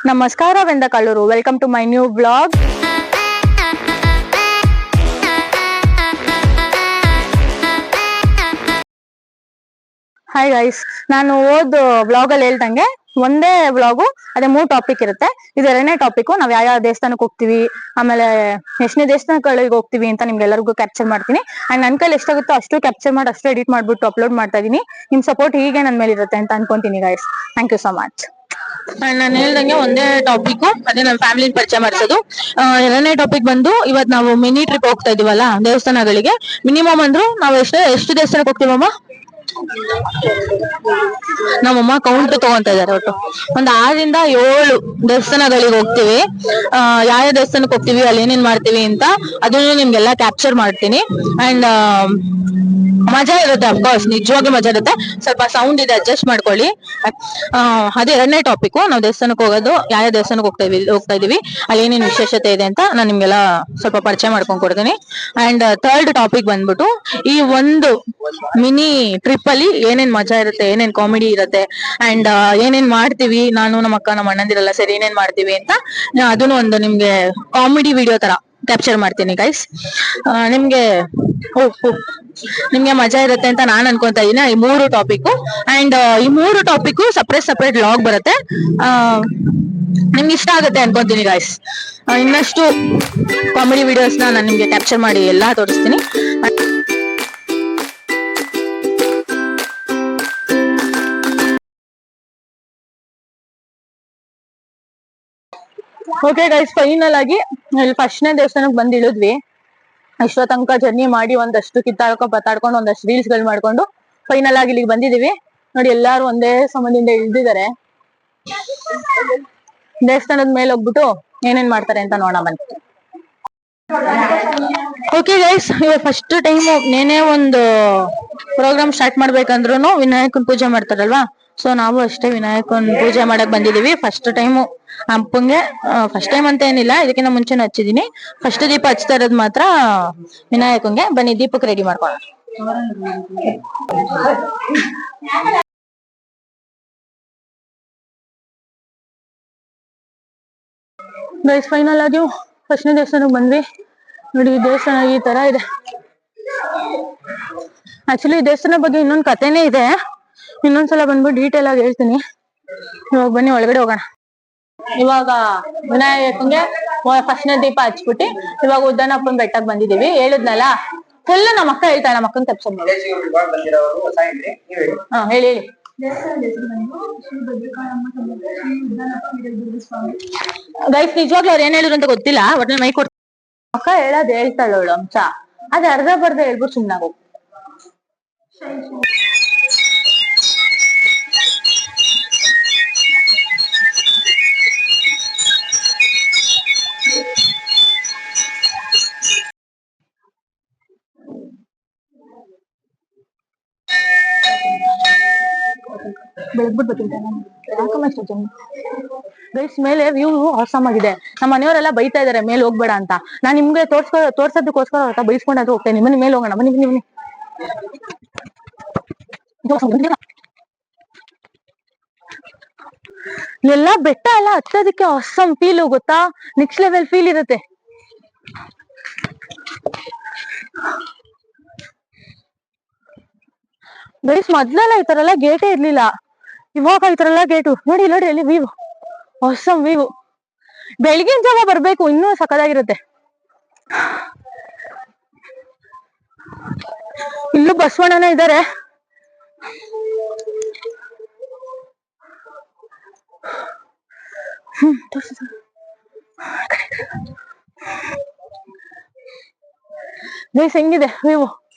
ನಮಸ್ಕಾರವೆಂದ ಕಳ್ಳೂರು. Welcome to my new blog. Hi guys, ನಾನು blog ಅಲ್ಲಿ ಹೇಳ್ದಂಗೆ ಒಂದೇ ಬ್ಲಾಗು ಅದೇ 3 ಟಾಪಿಕ್ ಇರುತ್ತೆ. ಇದು 2ನೇ ಟಾಪಿಕ್. ನಾವ್ ಯಾವ ದೇವಸ್ಥಾನಕ್ಕೆ ಹೋಗ್ತೀವಿ, ಆಮೇಲೆ ಎಷ್ಟನೇ ದೇವಸ್ಥಾನಗಳಿಗೆ ಹೋಗ್ತೀವಿ ಅಂತ ನಿಮ್ಗೆಲ್ಲರಿಗೂ ಕ್ಯಾಪ್ಚರ್ ಮಾಡ್ತೀನಿ. ಅಂಡ್ ನನ್ ಕೈಲಿ ಎಷ್ಟಾಗುತ್ತೋ ಅಷ್ಟು ಕ್ಯಾಪ್ಚರ್ ಮಾಡಿ ಅಷ್ಟು ಎಡಿಟ್ ಮಾಡ್ಬಿಟ್ಟು ಅಪ್ಲೋಡ್ ಮಾಡ್ತಾ ಇದೀನಿ. ನಿಮ್ ಸಪೋರ್ಟ್ ಹೀಗೆ ನನ್ ಮೇಲೆ ಇರುತ್ತೆ ಅಂತ ಅನ್ಕೊಂತೀನಿ guys. Thank you so much. ನಾನು ಹೇಳ್ದಂಗೆ ಒಂದೇ ಟಾಪಿಕ್ ಅದೇ ನನ್ನ ಫ್ಯಾಮಿಲಿ ಪರಿಚಯ ಮಾಡಿಸೋದು. 2ನೇ ಟಾಪಿಕ್ ಬಂದು ಇವತ್ ನಾವು ಮಿನಿ ಟ್ರಿಪ್ ಹೋಗ್ತಾ ಇದೀವಲ್ಲ ದೇವಸ್ಥಾನಗಳಿಗೆ. ಮಿನಿಮಮ್ ಅಂದ್ರು ನಾವು ಎಷ್ಟು ದೇವಸ್ಥಾನಕ್ಕೆ ಹೋಗ್ತೀವಮ್ಮ? ನಮ್ಮಮ್ಮ ಕೌಂಟ್ ತಗೊಂತ ಇದಾರೆ. ಒಟ್ಟು ಒಂದ್ 6ರಿಂದ 7 ದೇವಸ್ಥಾನಗಳಿಗೆ ಹೋಗ್ತೀವಿ. ಯಾವ ದೇವಸ್ಥಾನಕ್ಕೆ ಹೋಗ್ತೀವಿ, ಅಲ್ಲಿ ಏನೇನ್ ಮಾಡ್ತೀವಿ ಅಂತ ಅದನ್ನು ನಿಮ್ಗೆಲ್ಲ ಕ್ಯಾಪ್ಚರ್ ಮಾಡ್ತೀನಿ. ಅಂಡ್ ಮಜಾ ಇರುತ್ತೆ, ಅಫ್ಕೋರ್ಸ್ ನಿಜವಾಗ್ಲೂ ಮಜಾ ಇರುತ್ತೆ. ಸ್ವಲ್ಪ ಸೌಂಡ್ ಇದೆ, ಅಡ್ಜಸ್ಟ್ ಮಾಡ್ಕೊಳ್ಳಿ. ಅದೇ 2ನೇ ಟಾಪಿಕ್, ನಾವು ದೇವಸ್ಥಾನಕ್ಕೆ ಹೋಗೋದು, ಯಾವ ದೇವಸ್ಥಾನಕ್ಕೆ ಹೋಗ್ತಾ ಇದೀವಿ, ಅಲ್ಲಿ ಏನೇನು ವಿಶೇಷತೆ ಇದೆ ಅಂತ ನಾನು ನಿಮ್ಗೆಲ್ಲ ಸ್ವಲ್ಪ ಪರಿಚಯ ಮಾಡ್ಕೊಂಡ್ ಕೊಡ್ತೀನಿ. ಅಂಡ್ 3rd ಟಾಪಿಕ್ ಬಂದ್ಬಿಟ್ಟು ಈ ಒಂದು ಮಿನಿ ಟ್ರಿಪ್ ಅಲ್ಲಿ ಏನೇನ್ ಮಜಾ ಇರುತ್ತೆ, ಏನೇನ್ ಕಾಮಿಡಿ ಇರುತ್ತೆ, ಅಂಡ್ ಏನೇನ್ ಮಾಡ್ತೀವಿ, ನಾನು ನಮ್ಮ ಅಕ್ಕ ನಮ್ಮ ಅಣ್ಣಂದಿರೆಲ್ಲ ಸೇರಿ ಏನೇನ್ ಮಾಡ್ತೀವಿ ಅಂತ ಅದನ್ನು ಒಂದು ನಿಮ್ಗೆ ಕಾಮಿಡಿ ವಿಡಿಯೋ ತರ ಕ್ಯಾಪ್ಚರ್ ಮಾಡ್ತೀನಿ ಗೈಸ್. ನಿಮ್ಗೆ ಮಜಾ ಇರುತ್ತೆ ಅಂತ ನಾನ್ ಅನ್ಕೊಂತಾ ಇದೀನಿ. ಈ 3 ಟಾಪಿಕ್ ಅಂಡ್ ಈ 3 ಟಾಪಿಕ್ ಸಪ್ರೇಟ್ ವ್ಲಾಗ್ ಬರುತ್ತೆ. ನಿಮ್ಗೆ ಇಷ್ಟ ಆಗುತ್ತೆ ಅನ್ಕೊಂತೀನಿ ಗೈಸ್. ಇನ್ನಷ್ಟು ಕಾಮಿಡಿ ವಿಡಿಯೋಸ್ ನಾನು ನಿಮ್ಗೆ ಕ್ಯಾಪ್ಚರ್ ಮಾಡಿ ಎಲ್ಲಾ ತೋರಿಸ್ತೀನಿ. ಓಕೆ ಗೈಸ್, ಫೈನಲ್ ಆಗಿ ಇಲ್ಲಿ 1ನೇ ದೇವಸ್ಥಾನಕ್ಕೆ ಬಂದ್ ಇಳಿದ್ವಿ. ಇಷ್ಟೋ ತನಕ ಜರ್ನಿ ಮಾಡಿ ಒಂದಷ್ಟು ಬತ್ತಾಡ್ಕೊಂಡು ಒಂದಷ್ಟು ರೀಲ್ಸ್ ಗಳು ಮಾಡ್ಕೊಂಡು ಫೈನಲ್ ಆಗಿ ಇಲ್ಲಿಗೆ ಬಂದಿದೀವಿ. ನೋಡಿ, ಎಲ್ಲಾರು ಒಂದೇ ಸಮಯದಿಂದ ಇಳ್ದಿದ್ದಾರೆ. ದೇವಸ್ಥಾನದ ಮೇಲೆ ಹೋಗ್ಬಿಟ್ಟು ಏನೇನ್ ಮಾಡ್ತಾರೆ ಅಂತ ನೋಡೋಣ ಬನ್ನಿ. ಓಕೆ ಗೈಸ್, ಇವಾಗ ಫಸ್ಟ್ ಟೈಮ್ ನೇನೇ ಒಂದು ಪ್ರೋಗ್ರಾಮ್ ಸ್ಟಾರ್ಟ್ ಮಾಡ್ಬೇಕಂದ್ರು ವಿನಾಯಕನ್ ಪೂಜೆ ಮಾಡ್ತಾರಲ್ವಾ, ಸೊ ನಾವು ಅಷ್ಟೇ ವಿನಾಯಕನ್ ಪೂಜೆ ಮಾಡಕ್ ಬಂದಿದೀವಿ. ಫಸ್ಟ್ ಟೈಮು ಅಪ್ಪಂಗೆ, ಫಸ್ಟ್ ಟೈಮ್ ಅಂತ ಏನಿಲ್ಲ, ಇದಕ್ಕಿಂತ ಮುಂಚೆನೂ ಹಚ್ಚಿದೀನಿ. ಫಸ್ಟ್ ದೀಪ ಹಚ್ತಾ ಇರೋದು ಮಾತ್ರ ವಿನಾಯಕಂಗೆ. ಬನ್ನಿ ದೀಪಕ್ ರೆಡಿ ಮಾಡ್ಕೊಳ್ಳೋಣ. ಗೈಸ್, ಫೈನಲ್ ಆಗಿ 1ನೇ ದೇವಸ್ಥಾನಕ್ಕೆ ಬಂದ್ವಿ. ನೋಡಿ, ದೇವಸ್ಥಾನ ಈ ತರ ಇದೆ. ಆಕ್ಚುಲಿ ದೇವಸ್ಥಾನ ಬಗ್ಗೆ ಇನ್ನೊಂದು ಕಥೆನೇ ಇದೆ, ಇನ್ನೊಂದ್ಸಲ ಬಂದ್ಬಿಟ್ಟು ಡೀಟೇಲ್ ಆಗಿ ಹೇಳ್ತೀನಿ. ಇವಾಗ ಬನ್ನಿ ಒಳಗಡೆ ಹೋಗೋಣ. ಇವಾಗ ವಿನಾಯಕಂಗೆ 1ನೇ ದೀಪ ಹಚ್ಬಿಟ್ಟು ಇವಾಗ ಉದ್ದನಪ್ಪನ ಬೆಟ್ಟಕ್ಕೆ ಬಂದಿದೀವಿ. ಹೇಳಿದ್ನಲ್ಲ, ಫುಲ್ ನಮ್ಮ ಅಕ್ಕ ಹೇಳ್ತಾಳೆ, ನಮ್ಮ ಅಕ್ಕನ ತಪ್ಸಮ್. ಹೇಳಿ. ಗೈಸ್, ನಿಜವಾಗ್ಲೂ ಅವ್ರು ಏನ್ ಹೇಳಿದ್ರು ಅಂತ ಗೊತ್ತಿಲ್ಲ, ಒಟ್ನಲ್ಲಿ ಮೈ ಕೊಡ್ತಾರೆ. ಅಕ್ಕ ಹೇಳ್ತಾಳವಳು ಅಂಶ, ಅದ್ ಅರ್ಧ ಬರ್ಧ ಹೇಳ್ಬಿಟ್ಟು ಸುಮ್ನಾಗು. ಗೈಸ್, ಮೇಲೆ ವ್ಯೂ ಆಸಮ್ ಆಗಿದೆ. ನಮ್ಮ ಮನೆಯವರೆಲ್ಲ ಬೈತಾ ಇದಾರೆ ಮೇಲೆ ಹೋಗ್ಬೇಡ ಅಂತ. ನಾನ್ ನಿಮ್ಗೆ ತೋರ್ಸೋದಕ್ಕೋಸ್ಕರ ಬೈಸ್ಕೊಂಡಾದ್ರು ಹೋಗ್ತೇನೆ. ಬನ್ನಿ ಮೇಲೆ ಹೋಗೋಣ, ಬನ್ನಿ. ಎಲ್ಲ ಬೆಟ್ಟ ಎಲ್ಲ ಹತ್ತೋದಕ್ಕೆ ಆಸಮ್ ಫೀಲ್, ಗೊತ್ತಾ? ನೆಕ್ಸ್ಟ್ ಲೆವೆಲ್ ಫೀಲ್ ಇರುತ್ತೆ. ಗೈಸ್, ಮೊದ್ಲೆಲ್ಲ ಈ ತರ ಎಲ್ಲ ಗೇಟೇ ಇರ್ಲಿಲ್ಲ, ಇವಾಗ ಈ ತರ ಎಲ್ಲ ಗೇಟು. ನೋಡಿ ಅಲ್ಲಿ ವ್ಯೂ, ಆಸಮ್ ವ್ಯೂ. ಬೆಳಗಿನ ಜಾವ ಬರ್ಬೇಕು, ಇನ್ನೂ ಸಖತ್ತಾಗಿರುತ್ತೆ. ಇಲ್ಲೂ ಬಸವಣ್ಣನೇ ಇದ್ದಾರೆ. ಗೈಸ್, ಹೆಂಗಿದೆ ವ್ಯೂ?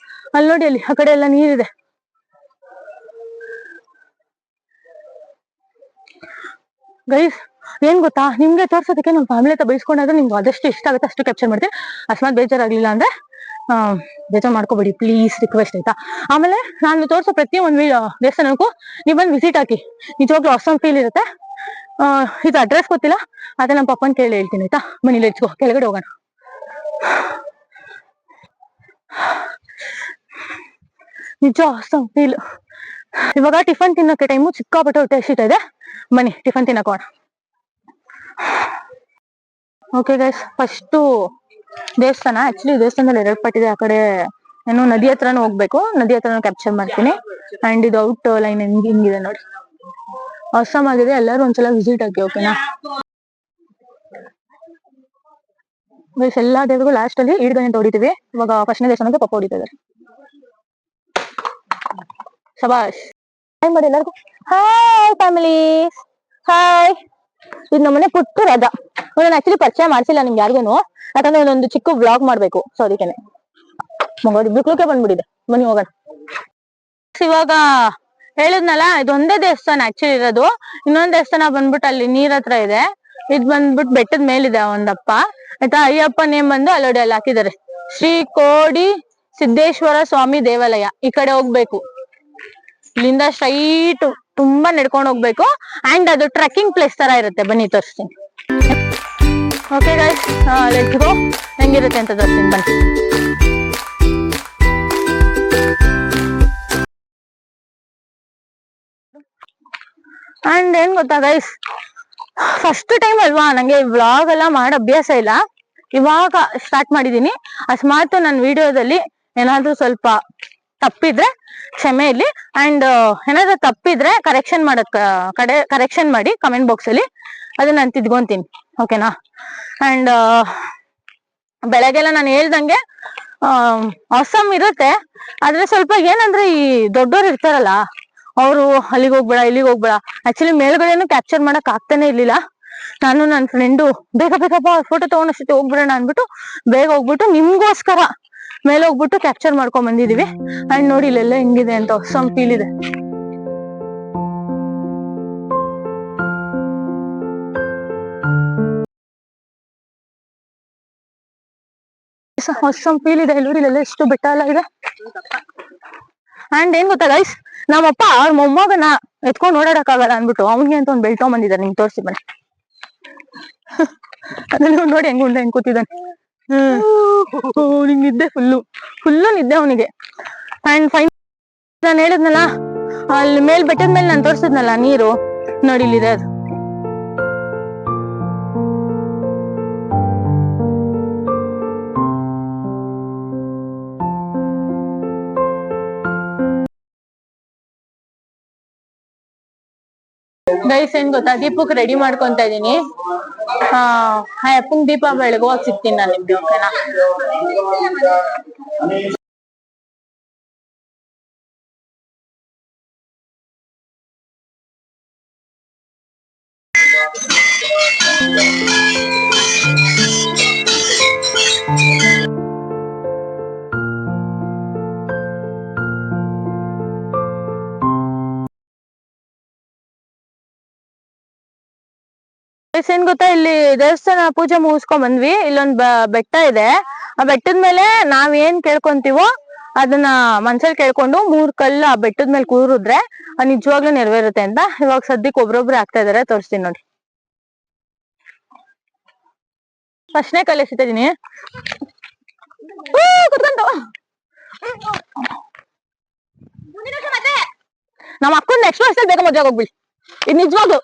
ಅಲ್ಲಿ ನೋಡಿ, ಅಲ್ಲಿ ಆ ಕಡೆ ಎಲ್ಲ ನೀರಿದೆ. ಗೈಸ್, ಏನ್ ಗೊತ್ತಾ, ನಿಮ್ಗೆ ತೋರ್ಸೋದಕ್ಕೆ ನಮ್ಮ ಫ್ಯಾಮಿಲಿ ಹತ್ರ ಬೈಸ್ಕೊಂಡಾದ್ರೆ ನಿಮ್ಗೆ ಅದಷ್ಟು ಇಷ್ಟ ಆಗುತ್ತೆ ಅಷ್ಟು ಕ್ಯಾಪ್ಚರ್ ಮಾಡ್ತೀನಿ. ಅಕಸ್ಮಾತ್ ಬೇಜಾರಾಗ್ಲಿಲ್ಲ ಅಂದ್ರೆ ಬೇಜಾರ್ ಮಾಡ್ಕೋಬೇಡಿ, ಪ್ಲೀಸ್, ರಿಕ್ವೆಸ್ಟ್, ಆಯ್ತಾ? ಆಮೇಲೆ ನಾನು ತೋರ್ಸೋ ಪ್ರತಿಯೊಂದು ದೇವಸ್ಥಾನಕ್ಕೂ ನೀವ್ ಬಂದು ವಿಸಿಟ್ ಹಾಕಿ, ನಿಜವಾಗ್ಲೂ ಆಸಮ್ ಫೀಲ್ ಇರುತ್ತೆ. ಇದು ಅಡ್ರೆಸ್ ಗೊತ್ತಿಲ್ಲ, ಅದೇ ನಮ್ಮ ಪಪ್ಪನ್ ಕೇಳಿ ಹೇಳ್ತೀನಿ, ಆಯ್ತಾ? ಬನ್ನಿ ಲೆಟ್ಸ್ ಗೋ, ಕೆಳಗಡೆ ಹೋಗೋಣ. ನಿಜ ಆಸಮ್ ಫೀಲ್. ಇವಾಗ ಟಿಫನ್ ತಿನ್ನೋಕೆ ಟೈಮು, ಸಿಕ್ಕಾಪಟ್ಟೆ ಹೊಟ್ಟೆ ಹಸಿತಾ ಇದೆ. ಬನ್ನಿ ಟಿಫನ್ ತಿನ್ನಕೋಣ. ಓಕೆ ಗೈಸ್, ಫಸ್ಟ್ ದೇವಸ್ಥಾನ. ಆಕ್ಚುಲಿ ದೇವಸ್ಥಾನದಲ್ಲಿ 2 ಪಾರ್ಟ್ ಇದೆ. ಆ ಕಡೆ ಏನು ನದಿ ಹತ್ರನೂ ಹೋಗ್ಬೇಕು, ನದಿ ಹತ್ರನೂ ಕ್ಯಾಪ್ಚರ್ ಮಾಡ್ತೀನಿ. ಅಂಡ್ ಇದು ಔಟ್ ಲೈನ್ ಹಿಂಗಿದೆ ನೋಡಿ, ಅವಸಮ್ ಆಗಿದೆ. ಎಲ್ಲರೂ ಒಂದ್ಸಲ ವಿಸಿಟ್ ಆಗಿ. ಓಕೆನಾ ಗೈಸ್, ಎಲ್ಲಾ ದೇವರಿಗೂ ಲಾಸ್ಟ್ ಅಲ್ಲಿ ಈಡ್ಗಣೆ ಅಂತ ಹೊಡಿತೀವಿ. ಇವಾಗ ಫಸ್ಟ್ನೇ ದೇವಸ್ಥಾನಕ್ಕೆ ಪಪ್ಪ ಹೊಡಿತಾ ಇದ್ದಾರೆ. ಶಬಾಷ್. ಹಾಯ್ ಮಾಡಿ ಎಲ್ಲರಿಗೂ. Hi family, hi. ಇದು ನಮ್ಮನೆ ಪುಟ್ಟ ರಥ. ನಾನು ಆಕ್ಚುಲಿ ಪರಿಚಯ ಮಾಡ್ಸಿಲ್ಲ ನಿಮ್ಗೆ ಯಾರಿಗೂನು, ಯಾಕಂದ್ರೆ ಒಂದೊಂದು ಚಿಕ್ಕ ವ್ಲಾಗ್ ಮಾಡ್ಬೇಕು. ಸೊ ಅದಕ್ಕೇನೆ ಬಿಕ್ಲುಕ್ಕೆ ಬಂದ್ಬಿಟ್ಟಿದೆ. ಬನ್ನಿ ಹೋಗೋಣ. ಇವಾಗ ಹೇಳಿದ್ನಲ್ಲ, ಇದೊಂದೇ ದೇವಸ್ಥಾನ ಆಕ್ಚುಲಿ ಇರೋದು. ಇನ್ನೊಂದ್ ದೇವಸ್ಥಾನ ಬಂದ್ಬಿಟ್ಟು ಅಲ್ಲಿ ನೀರ್ ಹತ್ರ ಇದೆ. ಇದ್ ಬಂದ್ಬಿಟ್ಟು ಬೆಟ್ಟದ ಮೇಲಿದೆ ಒಂದಪ್ಪ ಆಯ್ತಾ. ಅಯ್ಯಪ್ಪ ನೇಮ್ ಬಂದು ಅಲ್ಲೋಡಿ ಅಲ್ಲಿ ಹಾಕಿದ್ದಾರೆ, ಶ್ರೀ ಕೋಡಿ ಸಿದ್ದೇಶ್ವರ ಸ್ವಾಮಿ ದೇವಾಲಯ. ಈ ಕಡೆ ಹೋಗ್ಬೇಕು, ಇಲ್ಲಿಂದ ಸ್ಟ್ರೈಟ್ ತುಂಬಾ ನಡ್ಕೊಂಡು ಹೋಗ್ಬೇಕು. ಅಂಡ್ ಅದು ಟ್ರೆಕ್ಕಿಂಗ್ ಪ್ಲೇಸ್ ತರ ಇರುತ್ತೆ. ಬನ್ನಿ ತೋರಿಸ್ತೀನಿ. Okay guys, let's go. ಹೆಂಗಿರುತ್ತೆ ಅಂತ ತೋರಿಸ್ತೀನಿ ಬನ್ನಿ. ಅಂಡ್ ಏನ್ ಗೊತ್ತಾ ಗೈಸ್, ಫಸ್ಟ್ ಟೈಮ್ ಅಲ್ವಾ, ನಂಗೆ ವ್ಲಾಗ್ ಎಲ್ಲ ಮಾಡೋ ಅಭ್ಯಾಸ ಇಲ್ಲ. ಇವಾಗ ಸ್ಟಾರ್ಟ್ ಮಾಡಿದೀನಿ. ಅಕಸ್ಮಾತ್ ನನ್ನ ವಿಡಿಯೋದಲ್ಲಿ ಏನಾದ್ರೂ ಸ್ವಲ್ಪ ತಪ್ಪಿದ್ರೆ ಕ್ಷಮೆ ಇರ್ಲಿ. ಅಂಡ್ ಏನಾದ್ರೂ ತಪ್ಪಿದ್ರೆ ಕರೆಕ್ಷನ್ ಮಾಡಿ ಕಮೆಂಟ್ ಬಾಕ್ಸ್ ಅಲ್ಲಿ, ಅದನ್ನ ನಾನು ತಿದ್ಕೊಂತೀನಿ. ಓಕೆನಾ. ಅಂಡ್ ಬೆಳಗ್ಗೆಲ್ಲ ನಾನು ಹೇಳ್ದಂಗೆ ಅವಸಮ್ ಇರುತ್ತೆ. ಆದ್ರೆ ಸ್ವಲ್ಪ ಏನಂದ್ರೆ ಈ ದೊಡ್ಡೋರು ಇರ್ತಾರಲ್ಲ, ಅವರು ಅಲ್ಲಿಗೆ ಹೋಗ್ಬೇಡ ಇಲ್ಲಿಗೆ ಹೋಗ್ಬೇಡ. ಆಕ್ಚುಲಿ ಮೇಲ್ಗಡೆನು ಕ್ಯಾಪ್ಚರ್ ಮಾಡಕ್ ಆಗ್ತಾನೆ ಇರ್ಲಿಲ್ಲ. ನಾನು ನನ್ನ ಫ್ರೆಂಡು ಬೇಗ ಬೇಗಪ್ಪ ಫೋಟೋ ತಗೊಂಡಷ್ಟೊತ್ತೆ ಹೋಗ್ಬಿಡೋಣ ಅನ್ಬಿಟ್ಟು ಬೇಗ ಹೋಗ್ಬಿಟ್ಟು ನಿಮ್ಗೋಸ್ಕರ ಮೇಲೆ ಹೋಗ್ಬಿಟ್ಟು ಕ್ಯಾಪ್ಚರ್ ಮಾಡ್ಕೊಂಡ್ ಬಂದಿದೀವಿ. ಅಂಡ್ ನೋಡಿ ಇಲ್ಲೆಲ್ಲ ಹೆಂಗಿದೆ ಅಂತ ಹೊಸ ಫೀಲ್ ಇದೆ. ಹೊಸ ಫೀಲ್ ಇದೆ. ನೋಡಿ ಇಲ್ಲೆಲ್ಲ ಎಷ್ಟು ಬೆಟ್ಟ ಎಲ್ಲ ಇದೆ. ಅಂಡ್ ಏನ್ ಗೊತ್ತಾ ಗೈಸ್, ನಮ್ಮಪ್ಪ ಅವ್ರ ಮೊಮ್ಮಗನ ಎತ್ಕೊಂಡ್ ಓಡಾಡಕ್ ಆಗಲ್ಲ ಅನ್ಬಿಟ್ಟು ಅವನಿಗೆ ಅಂತ ಒಂದ್ ಬೆಲ್ಟ್ ಬಂದಿದ್ದಾರೆ. ನಿಮ್ಗೆ ತೋರಿಸಿ ಬನ್ನಿ. ಅದ್ರಲ್ಲಿ ನೋಡಿ ಹೆಂಗ್ ಕೂತಿದ್ದಾನೆ. ನಿಂಗೆ ನಿದ್ದೆ ಫುಲ್ಲು ನಿದ್ದೆ ಅವನಿಗೆ. ಅಂಡ್ ಫೈನ್, ನಾನು ಹೇಳಿದ್ನಲ್ಲ ಅಲ್ಲಿ ಮೇಲ್ ಬೆಟ್ಟದ ಮೇಲೆ ನಾನು ತೋರಿಸಿದ್ನಲ್ಲ ನೀರು, ನೋಡಿ ಇಲ್ಲಿದೆ ಅದು. ಗೈಸ್ ಏನ್ ಗೊತ್ತಾ, ದೀಪಕ್ ರೆಡಿ ಮಾಡ್ಕೊಂತ ಇದೀನಿ. ಅಪ್ಪಂಗ್ ದೀಪ ಬೆಳಗುವಾಗ ಸಿಗ್ತೀನಿ ನಾನು ನಿಮ್ಗೆ. ಓಕೆನಾ. ಏನ್ ಗೊತ್ತಾ, ಇಲ್ಲಿ ದೇವಸ್ಥಾನ ಪೂಜೆ ಮುಗಿಸ್ಕೊಂಡ್ ಬಂದ್ವಿ. ಇಲ್ಲೊಂದ್ ಬೆಟ್ಟ ಇದೆ. ಆ ಬೆಟ್ಟದ ಮೇಲೆ ನಾವ್ ಏನ್ ಕೇಳ್ಕೊಂತೀವೋ ಅದನ್ನ ಮನ್ಸಲ್ಲಿ ಕೇಳ್ಕೊಂಡು 3 ಕಲ್ಲು ಆ ಬೆಟ್ಟದ ಮೇಲೆ ಕೂರಿದ್ರೆ ನಿಜವಾಗ್ಲೂ ನೆರವೇರುತ್ತೆ ಅಂತ. ಇವಾಗ ಸದ್ಯಕ್ಕೆ ಒಬ್ರೊಬ್ರೆ ಆಗ್ತಾ ಇದಾರೆ, ತೋರಿಸ್ತೀನಿ ನೋಡಿ. ಫಸ್ಟ್ನೇ ಕಲ್ಲು ಎಸಿತಿದೀನಿ. ನಮ್ಮ ಅಕ್ಕನ ನೆಕ್ಸ್ಟ್ ವರ್ಷದಲ್ಲಿ ಬೇಗ ಮದ್ವೆ ಹೋಗ್ಬಿಡಿ. ಇದು ನಿಜವಾಗ್ಲು.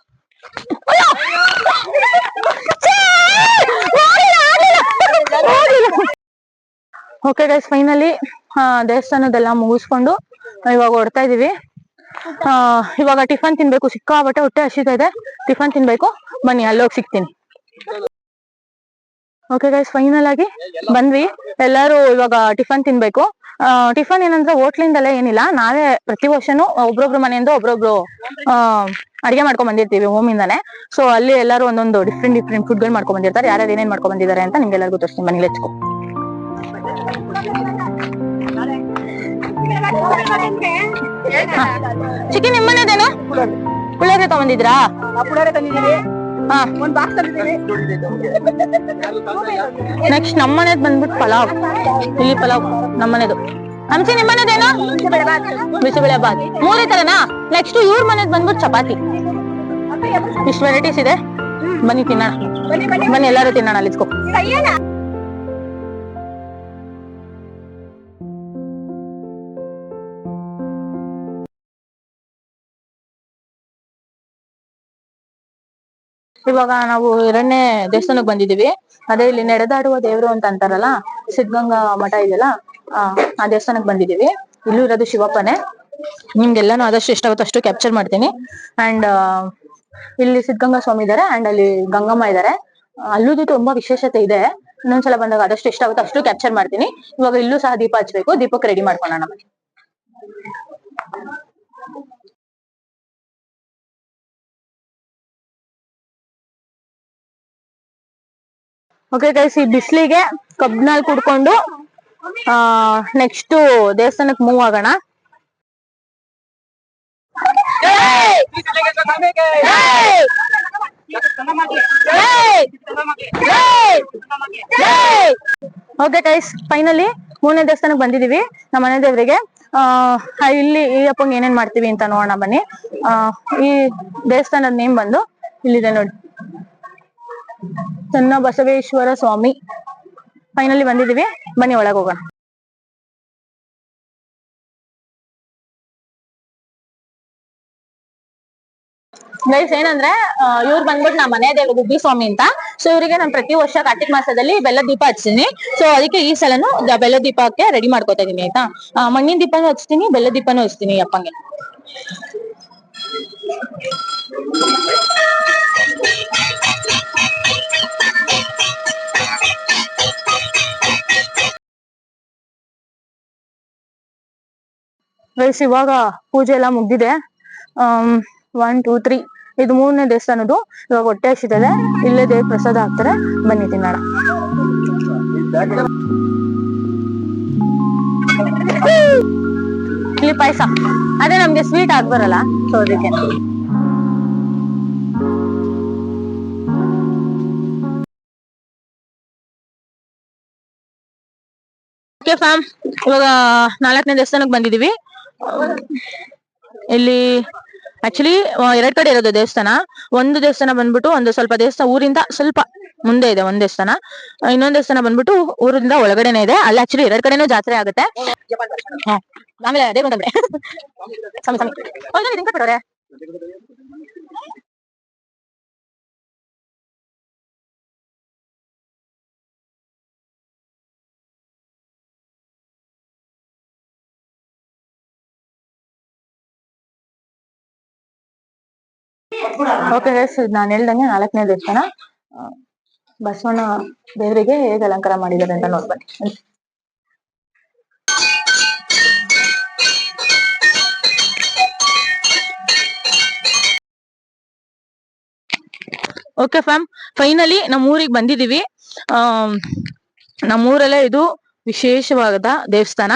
ಓಕೆ ಗೈಸ್, ಫೈನಲಿ ದೇವಸ್ಥಾನದೆಲ್ಲ ಮುಗಿಸ್ಕೊಂಡು ಇವಾಗ ಹೊರಡ್ತಾ ಇದೀವಿ. ಇವಾಗ ಟಿಫನ್ ತಿನ್ಬೇಕು. ಸಿಕ್ಕಾಬಟ್ಟೆ ಹೊಟ್ಟೆ ಹಸಿತಾ ಇದೆ, ಟಿಫನ್ ತಿನ್ಬೇಕು. ಬನ್ನಿ ಅಲ್ಲೋಗಿ ಸಿಗ್ತೀನಿ. ಓಕೆ ಗೈಸ್, ಫೈನಲ್ ಆಗಿ ಬಂದ್ವಿ. ಎಲ್ಲಾರು ಇವಾಗ ಟಿಫನ್ ತಿನ್ಬೇಕು. ಟಿಫನ್ ಏನಂದ್ರೆ ಹೋಟ್ಲಿಂದಲೇ ಏನಿಲ್ಲ, ನಾವೇ ಪ್ರತಿ ವರ್ಷನೂ ಒಬ್ರೊಬ್ರು ಮನೆಯಿಂದ ಒಬ್ರೊಬ್ರು ಅಡಿಗೆ ಮಾಡ್ಕೊಂಡ್ ಬಂದಿರ್ತೀವಿ ಹೋಮಿಂದಾನೆ. ಸೊ ಅಲ್ಲಿ ಎಲ್ಲಾರು ಒಂದೊಂದು ಡಿಫ್ರೆಂಟ್ ಫುಡ್ ಗಳು ಮಾಡ್ಕೊಂಡ್ ಬಂದಿರ್ತಾರೆ. ಯಾರ್ಯಾರು ಏನೇನ್ ಮಾಡ್ಕೊಂಡ್ ಬಂದಿದ್ದಾರೆ ಅಂತ ನಿಮ್ಗೆಲ್ಲರಿಗೂ ತೋರಿಸ್ತೀನಿ ಬನ್ನಿ. Let's go. ಚಿಕನ್ ನಿಮ್ಮನೇದೇನು ಪುಳಿಯೋಗರೆ ತಗೊಂಡಿದ್ರಾ? ನೆಕ್ಸ್ಟ್ ನಮ್ಮನೇದ್ ಬಂದ್ಬಿಟ್ಟು ಪಲಾವ್. ಇಲ್ಲಿ ಪಲಾವ್ ನಮ್ಮನೇದು. ಹಂಚಿ ನಿಮ್ಮನೇದೇನು? ಬಿಸಿಬೇಳೆ ಬಾತ್. 3 ತರನಾ? ನೆಕ್ಸ್ಟ್ ಇವ್ರ ಮನೇದ್ ಬಂದ್ಬಿಟ್ಟು ಚಪಾತಿ. ಇಷ್ಟು ವೆರೈಟೀಸ್ ಇದೆ. ಬನ್ನಿ ತಿನ್ನೋಣ. ಬನ್ನಿ ಎಲ್ಲಾರು ತಿನ್ನೋಣ. Let's go. ಇವಾಗ ನಾವು 2ನೇ ದೇವಸ್ಥಾನಕ್ಕೆ ಬಂದಿದೀವಿ. ಅದೇ ಇಲ್ಲಿ ನಡೆದಾಡುವ ದೇವ್ರು ಅಂತ ಅಂತಾರಲ್ಲ, ಸಿದ್ಧಗಂಗಾ ಮಠ ಇದೆಯಲ್ಲ, ಆ ದೇವಸ್ಥಾನಕ್ಕೆ ಬಂದಿದೀವಿ. ಇಲ್ಲೂ ಇರೋದು ಶಿವಪ್ಪನೇ. ನಿಮ್ಗೆಲ್ಲಾನು ಆದಷ್ಟು ಎಷ್ಟಾಗುತ್ತೋ ಅಷ್ಟು ಕ್ಯಾಪ್ಚರ್ ಮಾಡ್ತೀನಿ. ಅಂಡ್ ಇಲ್ಲಿ ಸಿದ್ಧಗಂಗಾ ಸ್ವಾಮಿ ಇದಾರೆ, ಅಂಡ್ ಅಲ್ಲಿ ಗಂಗಮ್ಮ ಇದಾರೆ. ಅಲ್ಲೂ ತುಂಬಾ ವಿಶೇಷತೆ ಇದೆ. ಇನ್ನೊಂದ್ಸಲ ಬಂದಾಗ ಆದಷ್ಟು ಎಷ್ಟಾಗುತ್ತೋ ಅಷ್ಟು ಕ್ಯಾಪ್ಚರ್ ಮಾಡ್ತೀನಿ. ಇವಾಗ ಇಲ್ಲೂ ಸಹ ದೀಪ ಹಚ್ಬೇಕು, ದೀಪಕ್ಕೆ ರೆಡಿ ಮಾಡ್ಕೊಳ್ಳೋಣ. ಓಕೆ ಗೈಸ್, ಈ ಬಿಸ್ಲಿಗೆ ಕಬ್ಬಿನಲ್ಲಿ ಕುಡ್ಕೊಂಡು ನೆಕ್ಸ್ಟ್ ದೇವಸ್ಥಾನಕ್ಕೆ ಮೂವ್ ಆಗೋಣ. ಓಕೆ ಗೈಸ್, ಫೈನಲಿ 3ನೇ ದೇವಸ್ಥಾನಕ್ಕೆ ಬಂದಿದೀವಿ, ನಮ್ಮ ಮನೆ ದೇವರಿಗೆ. ಇಲ್ಲಿ ಈ ಅಪ್ಪಂಗೆ ಏನೇನ್ ಮಾಡ್ತೀವಿ ಅಂತ ನೋಡೋಣ ಬನ್ನಿ. ಈ ದೇವಸ್ಥಾನದ ನೇಮ್ ಬಂದು ಇಲ್ಲಿದೆ ನೋಡಿ, ಚನ್ನ ಬಸವೇಶ್ವರ ಸ್ವಾಮಿ. ಫೈನಲಿ ಬಂದಿದೀವಿ, ಬನ್ನಿ ಒಳಗೆ ಹೋಗೋಣ. ಗೈಸ್ ಏನಂದ್ರೆ, ಇವ್ರು ಬಂದ್ಬಿಟ್ಟು ನಮ್ಮ ಮನೆ ದೇವರು ಗುಬ್ಬಿ ಸ್ವಾಮಿ ಅಂತ. ಸೊ ಇವರಿಗೆ ನಾನು ಪ್ರತಿ ವರ್ಷ ಕಾರ್ತಿಕ ಮಾಸದಲ್ಲಿ ಬೆಲ್ಲದ ದೀಪ ಹಚ್ತೀನಿ. ಸೊ ಅದಕ್ಕೆ ಈ ಸಲನು ಬೆಲ್ಲದ ದೀಪಕ್ಕೆ ರೆಡಿ ಮಾಡ್ಕೊತಾ ಇದೀನಿ ಆಯ್ತಾ. ಮಣ್ಣಿನ ದೀಪನೂ ಹಚ್ತೀನಿ, ಬೆಲ್ಲದ ದೀಪನೂ ಹಚ್ತೀನಿ ಅಪ್ಪಂಗೆ. ಗೈಸ್ ಇವಾಗ ಪೂಜೆ ಎಲ್ಲ ಮುಗ್ದಿದೆ. 1 2 3 ಇದು 3ನೇ ದೇವಸ್ಥಾನದ್ದು. ಇವಾಗ ಹೊಟ್ಟೆ ಹಸಿತದೆ, ಇಲ್ಲೇ ದೇವ್ರ ಪ್ರಸಾದ ಹಾಕ್ತಾರೆ, ಬನ್ನಿ ತಿನ್ನೋಣ. ಇಲ್ಲಿ ಪಾಯಸ, ಅದೇ ನಮ್ಗೆ ಸ್ವೀಟ್ ಆಗ್ಬರಲ್ಲ, ಸೊ ಅದಕ್ಕೆ. ಓಕೆ ಫ್ಯಾಮ್, ಇವಾಗ 4ನೇ ದೇವಸ್ಥಾನಕ್ಕೆ ಬಂದಿದೀವಿ. ಇಲ್ಲಿ ಆಕ್ಚುಲಿ 2 ಕಡೆ ಇರೋದು ದೇವಸ್ಥಾನ. ಒಂದು ದೇವಸ್ಥಾನ ಬಂದ್ಬಿಟ್ಟು ಒಂದು ಸ್ವಲ್ಪ ದೇವಸ್ಥಾನ ಊರಿಂದ ಸ್ವಲ್ಪ ಮುಂದೆ ಇದೆ ಒಂದ್ ದೇವಸ್ಥಾನ. ಇನ್ನೊಂದ್ ದೇವಸ್ಥಾನ ಬಂದ್ಬಿಟ್ಟು ಊರಿಂದ ಒಳಗಡೆನೆ ಇದೆ. ಅಲ್ಲಿ ಆಕ್ಚುಲಿ 2 ಕಡೆನೂ ಜಾತ್ರೆ ಆಗುತ್ತೆ. ಆಮೇಲೆ ಅದೇ ಬಂದ್ರೆ ಓಕೆ ಗೈಸ್, ನಾನು ಹೇಳ್ದಂಗೆ 4ನೇ ದೇವಸ್ಥಾನ. ಬಸವಣ್ಣ ದೇವರಿಗೆ ಹೇಗೆ ಅಲಂಕಾರ ಮಾಡಿದ್ದಾರೆ ಅಂತ ನೋಡ್ಬನ್ನಿ. ಓಕೆ ಫ್ಯಾಮ್, ಫೈನಲಿ ನಮ್ಮೂರಿಗೆ ಬಂದಿದೀವಿ. ನಮ್ಮೂರಲ್ಲೇ ಇದು ವಿಶೇಷವಾದ ದೇವಸ್ಥಾನ.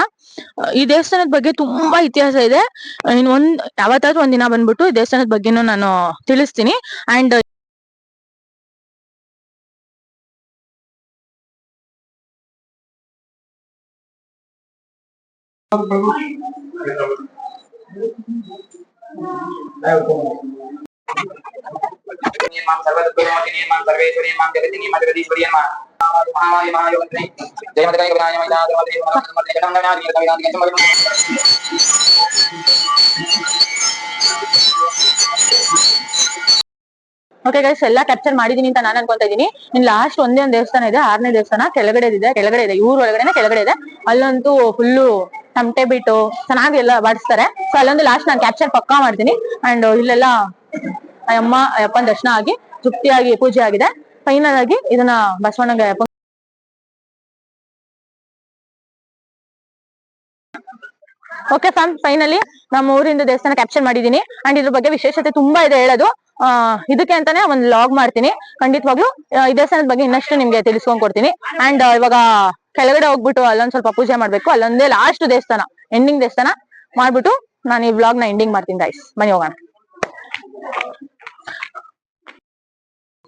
ಈ ದೇವಸ್ಥಾನದ ಬಗ್ಗೆ ತುಂಬಾ ಇತಿಹಾಸ ಇದೆ. ಯಾವತ್ತಾದ್ರೂ ಒಂದಿನ ಬಂದ್ಬಿಟ್ಟು ಈ ದೇವಸ್ಥಾನದ ಬಗ್ಗೆನೂ ನಾನು ತಿಳಿಸ್ತೀನಿ. ಅಂಡ್ ಓಕೆ ಗೈಸ್, ಎಲ್ಲಾ ಕ್ಯಾಪ್ಚರ್ ಮಾಡಿದೀನಿ ಅಂತ ನಾನು ಅನ್ಕೊಂತಾ ಇದೀನಿ. ಇನ್ ಲಾಸ್ಟ್ ಒಂದೇ ಒಂದು ದೇವಸ್ಥಾನ ಇದೆ, 6ನೇ ದೇವಸ್ಥಾನ. ಕೆಳಗಡೆ ಇದೆ, ಊರ್ ಒಳಗಡೆನೆ ಕೆಳಗಡೆ ಇದೆ. ಅಲ್ಲಂತೂ ಫುಲ್ಲು ತಮಟೆ ಬಿಟ್ಟು ಚೆನ್ನಾಗಿ ಎಲ್ಲ ಬಾಡಿಸ್ತಾರೆ. ಸೊ ಅಲ್ಲೊಂದು ಲಾಸ್ಟ್ ನಾನು ಕ್ಯಾಪ್ಚರ್ ಪಕ್ಕಾ ಮಾಡ್ತೀನಿ. ಅಂಡ್ ಇಲ್ಲೆಲ್ಲ ಅಪ್ಪನ ದರ್ಶನ ಆಗಿ ತೃಪ್ತಿಯಾಗಿ ಪೂಜೆ ಆಗಿದೆ. ಫೈನಲ್ ಆಗಿ ಇದನ್ನ ಬಸವಣ್ಣಗೆ ಓಕೆ ಫ್ಯಾಮ್, ಫೈನಲಿ ನಮ್ಮ ಊರಿಂದ ದೇವಸ್ಥಾನ ಕ್ಯಾಪ್ಚರ್ ಮಾಡಿದೀನಿ. ಅಂಡ್ ಇದ್ರ ಬಗ್ಗೆ ವಿಶೇಷತೆ ತುಂಬಾ ಇದೆ ಹೇಳೋದು. ಇದಕ್ಕೆ ಅಂತಾನೆ ಒಂದು ಲಾಗ್ ಮಾಡ್ತೀನಿ ಖಂಡಿತವಾಗ್ಲು. ಈ ದೇವಸ್ಥಾನದ ಬಗ್ಗೆ ಇನ್ನಷ್ಟು ನಿಮ್ಗೆ ತಿಳಿಸ್ಕೊಂಡ್ ಕೊಡ್ತೀನಿ. ಅಂಡ್ ಇವಾಗ ಕೆಳಗಡೆ ಹೋಗ್ಬಿಟ್ಟು ಅಲ್ಲೊಂದ್ ಸ್ವಲ್ಪ ಪೂಜೆ ಮಾಡ್ಬೇಕು. ಅಲ್ಲೊಂದೇ ಲಾಸ್ಟ್ ದೇವಸ್ಥಾನ, ಎಂಡಿಂಗ್ ದೇವಸ್ಥಾನ ಮಾಡ್ಬಿಟ್ಟು ನಾನು ಈ ವ್ಲಾಗ್ ನ ಎಂಡಿಂಗ್ ಮಾಡ್ತೀನಿ ಗೈಸ್. ಬನ್ನಿ ಹೋಗೋಣ.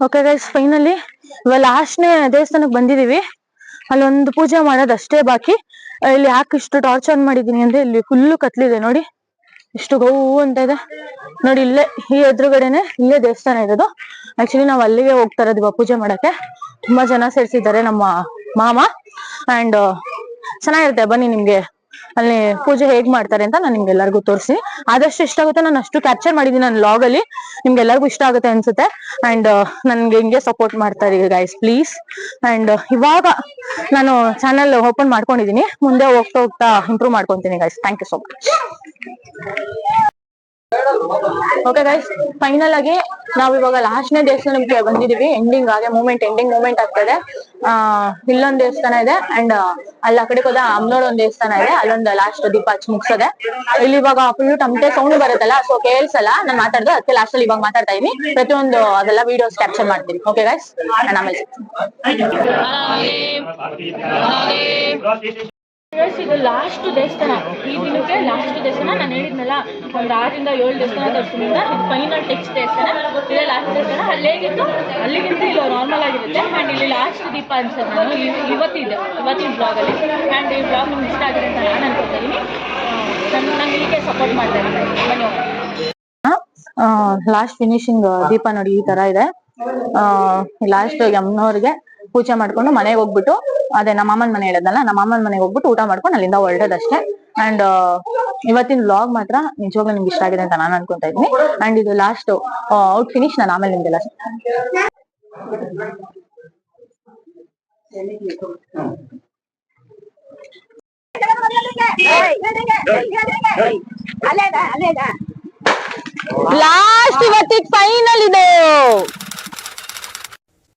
ಓಕೆ ಗೈಸ್, ಫೈನಲಿ ಇವಾಗ ಲಾಸ್ಟ್ನೇ ದೇವಸ್ಥಾನಕ್ಕೆ ಬಂದಿದೀವಿ. ಅಲ್ಲೊಂದು ಪೂಜೆ ಮಾಡೋದು ಅಷ್ಟೇ ಬಾಕಿ. ಇಲ್ಲಿ ಯಾಕೆ ಇಷ್ಟು ಟಾರ್ಚ್ ಆನ್ ಮಾಡಿದೀನಿ ಅಂದ್ರೆ, ಇಲ್ಲಿ ಫುಲ್ಲು ಕತ್ಲಿದೆ ನೋಡಿ, ಇಷ್ಟು ಗೌ ಅಂತ ಇದೆ ನೋಡಿ. ಇಲ್ಲೇ ಈ ಎದುರುಗಡೆನೆ ಇಲ್ಲೇ ದೇವಸ್ಥಾನ ಇರೋದು. ಆಕ್ಚುಲಿ ನಾವ್ ಅಲ್ಲಿಗೆ ಹೋಗ್ತಾ ಇರೋದು ಇವಾಗ ಪೂಜೆ ಮಾಡಕ್ಕೆ. ತುಂಬಾ ಜನ ಸೇರ್ಸಿದ್ದಾರೆ ನಮ್ಮ ಮಾಮ. ಅಂಡ್ ಚೆನ್ನಾಗಿರುತ್ತೆ, ಬನ್ನಿ ನಿಮ್ಗೆ ಅಲ್ಲಿ ಪೂಜೆ ಹೇಗ್ ಮಾಡ್ತಾರೆ ಅಂತ ನಾನು ನಿಮ್ಗೆಲ್ಲರಿಗೂ ತೋರಿಸಿ ಆದಷ್ಟು ಇಷ್ಟ ಆಗುತ್ತೆ. ನಾನು ಅಷ್ಟು ಕ್ಯಾಪ್ಚರ್ ಮಾಡಿದೀನಿ ನನ್ನ ಲಾಗ್ ಅಲ್ಲಿ. ನಿಮ್ಗೆಲ್ಲರಿಗೂ ಇಷ್ಟ ಆಗುತ್ತೆ ಅನ್ಸುತ್ತೆ. ಅಂಡ್ ನನ್ಗೆ ಹಿಂಗೆ ಸಪೋರ್ಟ್ ಮಾಡ್ತಾ ಇರಿ ಗೈಸ್ ಪ್ಲೀಸ್. ಅಂಡ್ ಇವಾಗ ನಾನು ಚಾನಲ್ ಓಪನ್ ಮಾಡ್ಕೊಂಡಿದೀನಿ, ಮುಂದೆ ಹೋಗ್ತಾ ಹೋಗ್ತಾ ಇಂಪ್ರೂವ್ ಮಾಡ್ಕೊಂತೀನಿ guys. Thank you so much. Okay guys, final ಆಗಿ ನಾವ್ ಇವಾಗ ಲಾಸ್ಟ್ನೇ ದೇವಸ್ಥಾನಕ್ಕೆ ಬಂದಿದೀವಿ. ಎಂಡಿಂಗ್ ಮೂಮೆಂಟ್ ಆಗ್ತದೆ. ಇಲ್ಲೊಂದ್ ದೇವಸ್ಥಾನ ಇದೆ ಅಂಡ್ ಅಲ್ಲಿ ಆ ಕಡೆ ಹೋದ ಅಮ್ನೋಡ್ ಒಂದ್ ದೇವಸ್ಥಾನ ಇದೆ, ಅಲ್ಲೊಂದ್ ಲಾಸ್ಟ್ ದೀಪ ಹಚ್ಚಿ ಮುಗ್ಸದೆ. ಇಲ್ಲಿ ಇವಾಗ ಫುಲ್ ಟಮಟೆ ಸೌಂಡ್ ಬರುತ್ತಲ್ಲ, ಸೊ ಕೇಳ್ಸಲ್ಲ ನಾನ್ ಮಾತಾಡ್ದು, ಅದಕ್ಕೆ ಲಾಸ್ಟ್ ಅಲ್ಲಿ ಇವಾಗ ಮಾತಾಡ್ತಾ ಇದೀನಿ. ಪ್ರತಿಯೊಂದು ಅದೆಲ್ಲ ವಿಡಿಯೋಸ್ ಕ್ಯಾಪ್ಚರ್ ಮಾಡ್ತೀನಿ. ಓಕೆ ಗೈಸ್, ಆಮೇಲೆ ಇದು ಲಾಸ್ಟ್ ದೇವಸ್ಥಾನ, ಈ ದಿನಕ್ಕೆ ಲಾಸ್ಟ್ ದೇವಸ್ಥಾನ. ನಾನು ಹೇಳಿದ್ನಲ್ಲ ಒಂದ್ 6 ರಿಂದ 7 ದೇವಸ್ಥಾನ ತೋರಿಸಿದ್ರಿಂದ ಇದು ಫೈನಲ್ ಟೆಕ್ಸ್ಟ್ ದೇವಸ್ಥಾನ, ಇದೇ ಲಾಸ್ಟ್ ದೇವಸ್ಥಾನ. ಅಲ್ಲೇಗಿತ್ತು ಅಲ್ಲಿಗಿಂತ ಇಲ್ಲಿ ನಾರ್ಮಲ್ ಆಗಿರುತ್ತೆ. ಅಂಡ್ ಇಲ್ಲಿ ಲಾಸ್ಟ್ ದೀಪ ಅನ್ಸುತ್ತೆ. ನಾನು ಇವತ್ತಿನ ಬ್ಲಾಗ್ ಅಲ್ಲಿ. ಅಂಡ್ ಈ ಬ್ಲಾಗ್ ನಿಮ್ಗೆ ಇಷ್ಟ ಆಗಿದೆ ಅಂತ ನಾನು ಅನ್ಕೊತಾ ಇದೀನಿ. ನಾನು ಇಲ್ಲಿಗೆ ಸಪೋರ್ಟ್ ಮಾಡ್ತಾ ಇದ್ದೀನಿ. ಬನ್ನಿ ಲಾಸ್ಟ್ ಫಿನಿಶಿಂಗ್ ದೀಪ ನೋಡಿ ಈ ತರ ಇದೆ. ಲಾಸ್ಟ್ ಯಮ್ನವ್ರಿಗೆ ಪೂಜೆ ಮಾಡ್ಕೊಂಡು ಮನೆಗೆ ಹೋಗ್ಬಿಟ್ಟು, ಅದೇ ನಮ್ಮ ಮಾಮನ್ ಮನೆ ಹೇಳದ್ನಲ್ಲ, ನಮ್ಮ ಮಾಮನ್ ಮನೆಗೆ ಹೋಗ್ಬಿಟ್ಟು ಊಟ ಮಾಡ್ಕೊಂಡು ಅಲ್ಲಿಂದ ಹೊರಡೋದಷ್ಟೇ. ಅಂಡ್ ಇವತ್ತಿನ ವ್ಲಾಗ್ ಮಾತ್ರ ನಿಜವಾಗ್ಲೂ ನಿಮ್ಗೆ ಇಷ್ಟ ಆಗಿದೆ ಅಂತ ನಾನು ಅನ್ಕೊಂತಾ ಇದ್ದೀನಿ. ಅಂಡ್ ಇದು ಲಾಸ್ಟ್ ಔಟ್ ಫಿನಿಶ್. ನಾನು ಆಮೇಲೆ ನಿಮ್ಗೆಲ್ಲ ಲಾಸ್ಟ್ ಇವತ್ತಿಗೆ ಫೈನಲ್ ಇದು.